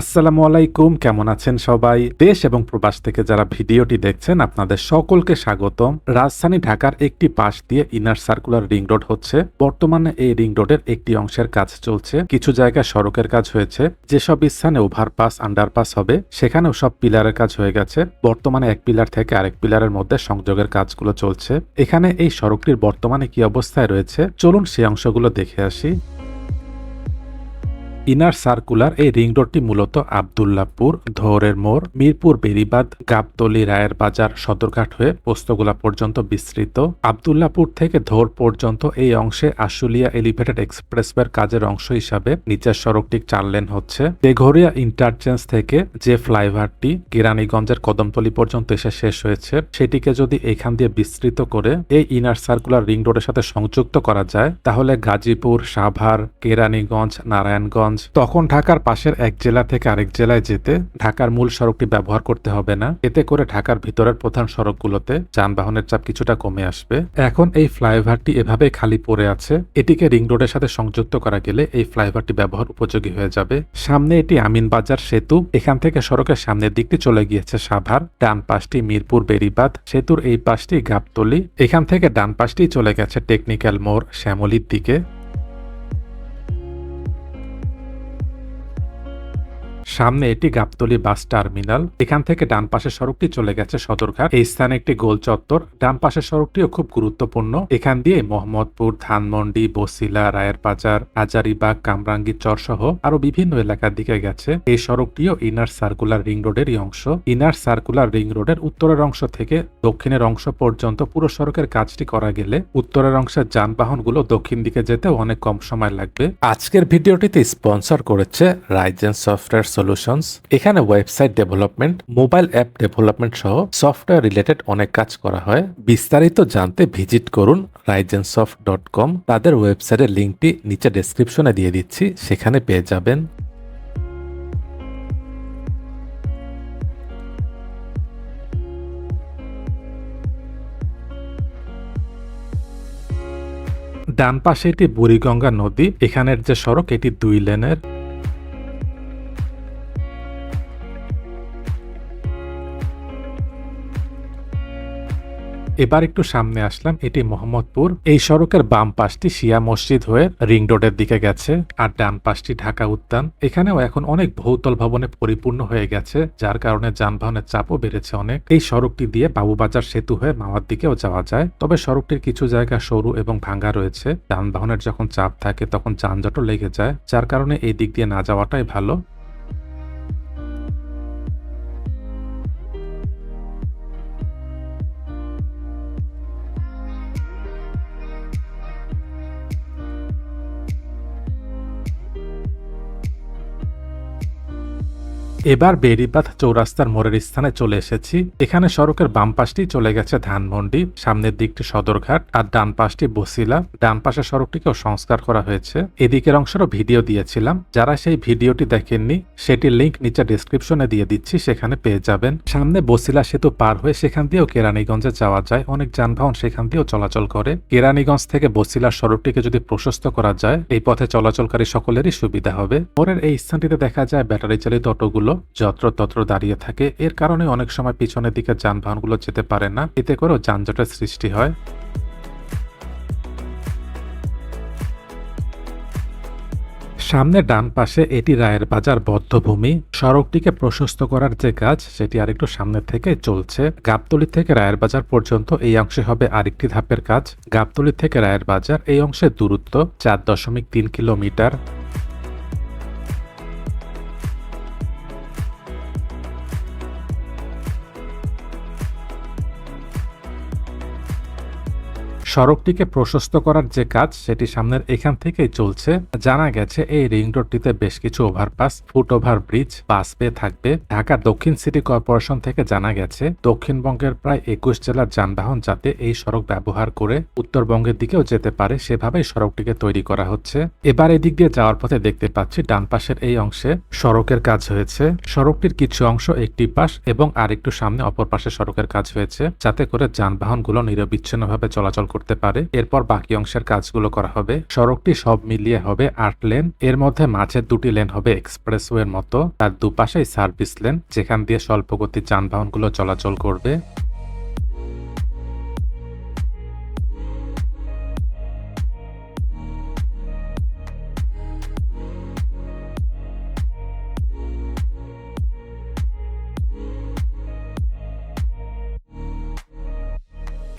আসসালামু আলাইকুম, কেমন আছেন সবাই? দেশ এবং প্রবাস থেকে যারা ভিডিওটি দেখছেন আপনাদের সকলকে স্বাগতম। রাজধানী ঢাকার একটি পাশ দিয়ে ইনার সার্কুলার রিং রোড হচ্ছে। বর্তমানে এই রিং রোডের একটি অংশের কাজ চলছে। কিছু জায়গায় সড়কের কাজ হয়েছে। যেসব স্থানে ওভারপাস, আন্ডারপাস হবে সেখানেও সব পিলারের কাজ হয়ে গেছে। বর্তমানে এক পিলার থেকে আরেক পিলারের মধ্যে সংযোগের কাজগুলো চলছে। এখানে এই সড়কটির বর্তমানে কি অবস্থায় রয়েছে চলুন সেই অংশগুলো দেখে আসি। ইনার সার্কুলার এই রিং রোডটি মূলত আব্দুল্লাহপুর, ধৌরের মোড়, মিরপুর বেড়িবাঁধ, গাবতলী, রায়ের বাজার, সদরঘাট হয়ে পোস্তগোলা পর্যন্ত বিস্তৃত। আব্দুল্লাহপুর থেকে ধৌর পর্যন্ত এই অংশে আশুলিয়া এলিভেটেড এক্সপ্রেসওয়ের কাজের অংশ হিসাবে নিচের সড়কটি 4 লেন হচ্ছে। তেঘরিয়া ইন্টারচেঞ্জ থেকে যে ফ্লাইওভারটি কেরানীগঞ্জের কদমতলী পর্যন্ত এসে শেষ হয়েছে সেটিকে যদি এখান দিয়ে বিস্তৃত করে এই ইনার সার্কুলার রিং রোডের সাথে সংযুক্ত করা যায় তাহলে গাজীপুর, সাভার, কেরানীগঞ্জ, নারায়ণগঞ্জ, তখন ঢাকার পাশের এক জেলা থেকে আরেক জেলায় যেতে ঢাকার মূল সড়কটি ব্যবহার করতে হবে না। এতে করে ঢাকার ভিতরের প্রধান সড়কগুলোতে যানবাহনের চাপ কিছুটা কমে আসবে। এখন এই ফ্লাইওভারটি এভাবে খালি পড়ে আছে। এটিকে রিং রোডের সাথে সংযুক্ত করা গেলে এই ফ্লাইওভারটি ব্যবহার উপযোগী হয়ে যাবে। সামনে এটি আমিনবাজার সেতু। এখান থেকে সড়কের সামনের দিকটি চলে গিয়েছে সাভার। ডান পাশটি মিরপুর বেড়িবাঁধ। সেতুর এই পাশটি গাবতলী। এখান থেকে ডান পাশটি চলে গেছে টেকনিক্যাল মোড়, শ্যামলীর দিকে। সামনে এটি গাবতলী বাস টার্মিনাল। এখান থেকে ডান পাশের সড়কটি চলে গেছে সদরঘাট। এই স্থানে একটি গোল চত্বর। ডান পাশের সড়কটিও খুব গুরুত্বপূর্ণ। এখান দিয়ে মোহাম্মদপুর, ধানমন্ডি, বসিলা, রায়ের বাজার, হাজারীবাগ, কামরাঙ্গী চর সহ আরো বিভিন্ন এলাকার দিকে গেছে। এই সড়কটিও ইনার সার্কুলার রিং রোডেরই অংশ। ইনার সার্কুলার রিং রোডের উত্তরের অংশ থেকে দক্ষিণের অংশ পর্যন্ত পুরো সড়কের কাজটি করা গেলে উত্তরের অংশের যানবাহনগুলো দক্ষিণ দিকে যেতেও অনেক কম সময় লাগবে। আজকের ভিডিওটিতে স্পন্সর করেছে রাইজেন সফটওয়্যার সলিউশনস। এখানে website development, mobile app development সহ সফটওয়্যার রিলেটেড অনেক কাজ করা হয়। বিস্তারিত জানতে ভিজিট করুন rigensoft.com। তাদের ওয়েবসাইটের লিঙ্কটি নিচে ডেসক্রিপশনে দিয়ে দিচ্ছি, সেখানে পেয়ে যাবেন। ডান পাশে এটি বুড়িগঙ্গা নদী। এখানের যে সড়ক এটি 2 লেনের। এবার একটু সামনে আসলাম, এটি মোহাম্মদপুর। এই সড়কের বাম পাশটি শিয়া মসজিদ হয়ে রিং রোডের দিকে গেছে আর ডান পাশটি ঢাকা উদ্যান। এখানেও এখন অনেক বহুতল ভবনে পরিপূর্ণ হয়ে গেছে, যার কারণে যানবাহনের চাপও বেড়েছে অনেক। এই সড়কটি দিয়ে বাবুবাজার সেতু হয়ে মাওয়ার দিকেও যাওয়া যায়, তবে সড়কটির কিছু জায়গা সরু এবং ভাঙ্গা রয়েছে। যানবাহনের যখন চাপ থাকে তখন যানজটও লেগে যায়, যার কারণে এই দিক দিয়ে না যাওয়াটাই ভালো। এবার বেড়িবাঁধ চৌরাস্তার মোড়ের স্থানে চলে এসেছি। এখানে সড়কের বাম পাশটি চলে গেছে ধানমন্ডি, সামনের দিকটি সদরঘাট আর ডান পাশটি বসিলা। ডান পাশের সড়কটিকেও সংস্কার করা হয়েছে। এদিকের অংশেরও ভিডিও দিয়েছিলাম, যারা সেই ভিডিওটি দেখেননি সেটির লিঙ্ক নিচে ডেসক্রিপশনে দিয়ে দিচ্ছি, সেখানে পেয়ে যাবেন। সামনে বসিলা সেতু পার হয়ে সেখান দিয়েও কেরানীগঞ্জে যাওয়া যায়। অনেক যানবাহন সেখান দিয়েও চলাচল করে। কেরানীগঞ্জ থেকে বসিলার সড়কটিকে যদি প্রশস্ত করা যায় এই পথে চলাচলকারী সকলেরই সুবিধা হবে। মোড়ের এই স্থানটিতে দেখা যায় ব্যাটারি চালিত অটোগুলো যত্রতত্র দাঁড়িয়ে থাকে। এর কারণে অনেক সময় পিছনের দিকে যানবাহনগুলো যেতে পারে না, এতে করেও যানজটের সৃষ্টি হয়। সামনে ডান পাশে এটি রায়ের বাজার বদ্ধভূমি। সড়কটিকে প্রশস্ত করার যে কাজ সেটি আরেকটু সামনে থেকে চলছে। গাবতলী থেকে রায়ের বাজার পর্যন্ত এই অংশে হবে আরেকটি ধাপের কাজ। গাবতলী থেকে রায়ের বাজার এই অংশের দূরত্ব 4.3 কিলোমিটার। সড়কটিকে প্রশস্ত করার যে কাজ সেটি সামনের এখান থেকেই চলছে। জানা গেছে এই রিং রোডটিতে বেশ কিছু ওভারপাস, ফুট ওভার ব্রিজ, বাসওয়ে থাকবে। ঢাকা দক্ষিণ সিটি কর্পোরেশন থেকে জানা গেছে দক্ষিণবঙ্গের প্রায় 21 জেলার যানবাহন যাতে এই সড়ক ব্যবহার করে উত্তরবঙ্গের দিকেও যেতে পারে সেভাবেই সড়কটিকে তৈরি করা হচ্ছে। এবার এদিক দিয়ে যাওয়ার পথে দেখতে পাচ্ছি ডান পাশের এই অংশে সড়কের কাজ হয়েছে। সড়কটির কিছু অংশ একটি পাশ এবং আরেকটু সামনে অপর পাশে সড়কের কাজ হয়েছে, যাতে করে যানবাহনগুলো নিরবিচ্ছিন্নভাবে চলাচল করতে করতে পারে। এরপর বাকি অংশের কাজগুলো করা হবে। সড়কটি সব মিলিয়ে হবে ৮ লেন। এর মধ্যে মাঝের 2টি লেন হবে এক্সপ্রেসওয়ের মতো, তার দুপাশেই সার্ভিস লেন যেখান দিয়ে স্বল্পগতির যানবাহনগুলো চলাচল করবে।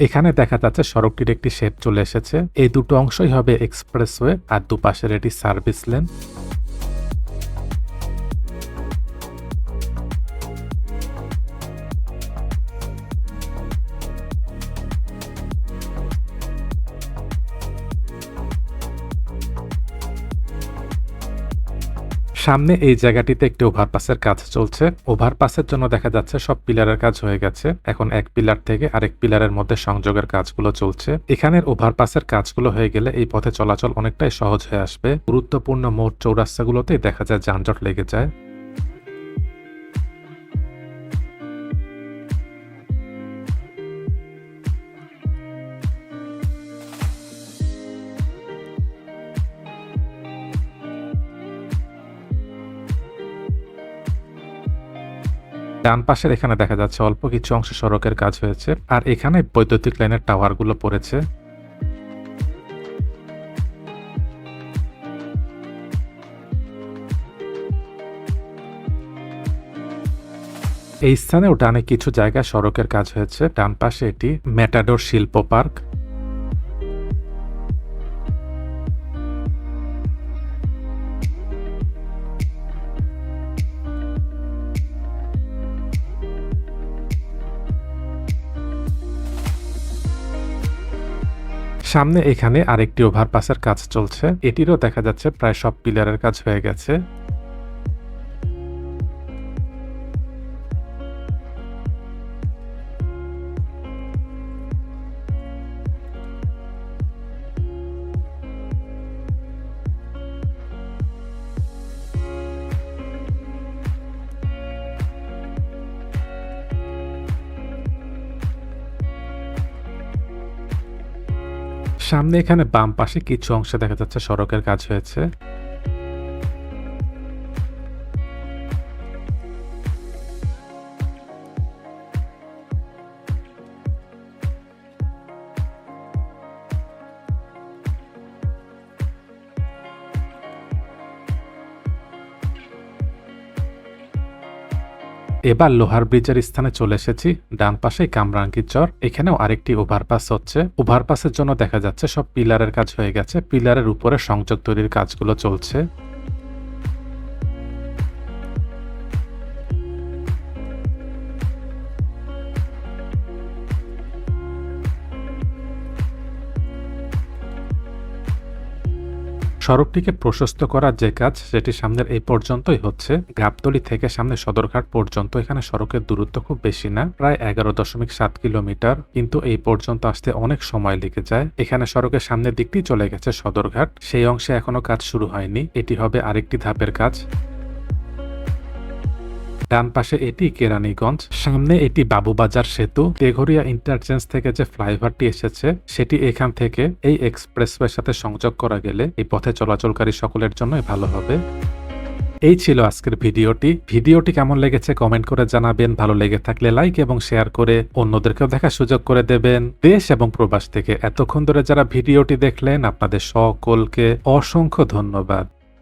এখানে দেখা যাচ্ছে সড়কটির একটি শেপ চলে এসেছে। এই দুটো অংশই হবে এক্সপ্রেসওয়ে আর দুপাশের এটি সার্ভিস লেন। সামনে এই জায়গাটিতে একটি ওভারপাসের কাজ চলছে। ওভারপাসের জন্য দেখা যাচ্ছে সব পিলারের কাজ হয়ে গেছে। এখন এক পিলার থেকে আরেক পিলারের মধ্যে সংযোগের কাজগুলো চলছে। এখানের ওভারপাসের কাজগুলো হয়ে গেলে এই পথে চলাচল অনেকটাই সহজ হয়ে আসবে। গুরুত্বপূর্ণ মোড় চৌরাস্তাগুলোতেই দেখা যায় যানজট লেগে যায়। ডান পাশের এখানে দেখা যাচ্ছে অল্প কিছু অংশ সড়কের কাজ হয়েছে, আর এখানে বৈদ্যুতিক লাইনের টাওয়ারগুলো পড়েছে। এই স্থানেও ডানে কিছু জায়গায় সড়কের কাজ হয়েছে। ডান পাশে এটি ম্যাটাডোর শিল্প পার্ক। সামনে এখানে আরেকটি ওভারপাসের কাজ চলছে। এটিরও দেখা যাচ্ছে প্রায় সব পিলারের কাজ হয়ে গেছে। সামনে এখানে বাম পাশে কিছু অংশে দেখা যাচ্ছে সড়কের কাজ হয়েছে। এবার লোহার ব্রিজের স্থানে চলে এসেছি। ডান পাশে কামরাঙ্গীর চর, এখানেও আরেকটি ওভারপাস হচ্ছে। ওভারপাসের জন্য দেখা যাচ্ছে সব পিলারের কাজ হয়ে গেছে। পিলারের উপরে সংযোগ তৈরির কাজগুলো চলছে। সড়কটিকে প্রশস্ত করার যে কাজ সেটি সামনের এই পর্যন্তই হচ্ছে। গাবতলী থেকে সামনে সদরঘাট পর্যন্ত এখানে সড়কের দূরত্ব খুব বেশি না, প্রায় 11.7 কিলোমিটার, কিন্তু এই পর্যন্ত আসতে অনেক সময় লেগে যায়। এখানে সড়কের সামনের দিকটি চলে গেছে সদরঘাট, সেই অংশে এখনো কাজ শুরু হয়নি। এটি হবে আরেকটি ধাপের কাজ। ডান পাশে এটি কেরানীগঞ্জ, সামনে এটি বাবুবাজার সেতু। তেঘরিয়া ইন্টারচেঞ্জ থেকে যে ফ্লাইওভারটি এসেছে সেটি এখান থেকে এই এক্সপ্রেসওয়ের সাথে সংযোগ করা গেলে এই পথে চলাচলকারী সকলের জন্যই ভালো হবে। এই ছিল আজকের ভিডিওটি কেমন লেগেছে কমেন্ট করে জানাবেন। ভালো লেগে থাকলে লাইক এবং শেয়ার করে অন্যদেরকেও দেখার সুযোগ করে দেবেন। দেশ এবং প্রবাস থেকে এতক্ষণ ধরে যারা ভিডিওটি দেখলেন আপনাদের সকলকে অসংখ্য ধন্যবাদ।